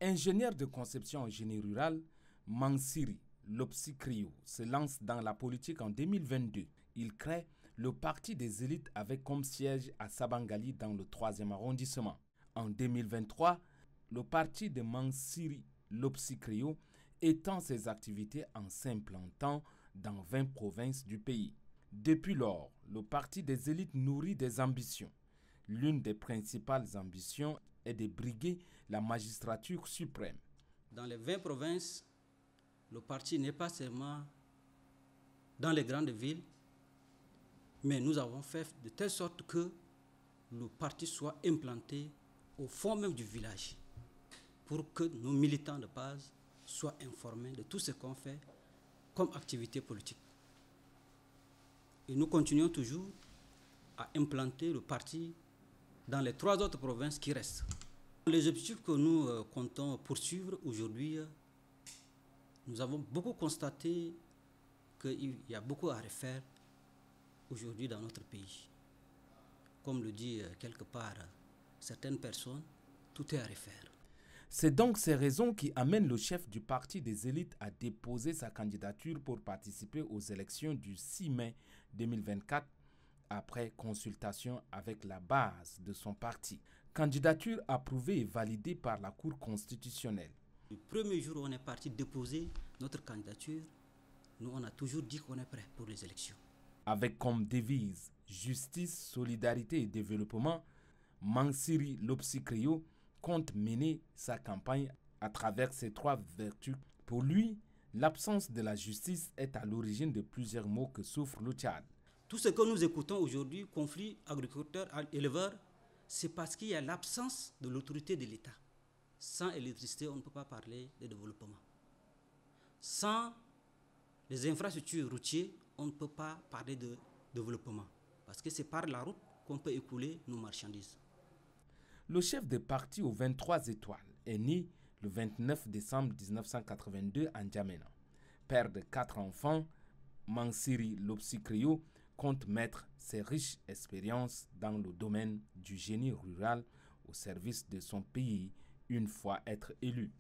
Ingénieur de conception en génie rural, Mansiri Lopsikrio se lance dans la politique en 2022. Il crée le Parti des élites avec comme siège à Sabangali dans le 3e arrondissement. En 2023, le parti de Mansiri Lopsikrio étend ses activités en s'implantant dans 20 provinces du pays. Depuis lors, le Parti des élites nourrit des ambitions. L'une des principales ambitions est de briguer la magistrature suprême. Dans les 20 provinces, le parti n'est pas seulement dans les grandes villes, mais nous avons fait de telle sorte que le parti soit implanté au fond même du village, pour que nos militants de base soient informés de tout ce qu'on fait comme activité politique. Et nous continuons toujours à implanter le parti dans les 3 autres provinces qui restent. Les objectifs que nous comptons poursuivre aujourd'hui, nous avons beaucoup constaté qu'il y a beaucoup à refaire aujourd'hui dans notre pays. Comme le dit quelque part certaines personnes, tout est à refaire. C'est donc ces raisons qui amènent le chef du parti des élites à déposer sa candidature pour participer aux élections du 6 mai 2024 après consultation avec la base de son parti. Candidature approuvée et validée par la Cour constitutionnelle. Le premier jour où on est parti déposer notre candidature, nous on a toujours dit qu'on est prêt pour les élections. Avec comme devise justice, solidarité et développement, Mansiri Lopsikrio compte mener sa campagne à travers ces 3 vertus. Pour lui, l'absence de la justice est à l'origine de plusieurs maux que souffre le Tchad. Tout ce que nous écoutons aujourd'hui, conflit agriculteurs-éleveurs, c'est parce qu'il y a l'absence de l'autorité de l'État. Sans électricité, on ne peut pas parler de développement. Sans les infrastructures routières, on ne peut pas parler de développement. Parce que c'est par la route qu'on peut écouler nos marchandises. Le chef de parti aux 23 étoiles est né le 29 décembre 1982 en N'Djamena. Père de 4 enfants, Mansiri Lopsikrio compte mettre ses riches expériences dans le domaine du génie rural au service de son pays une fois être élu.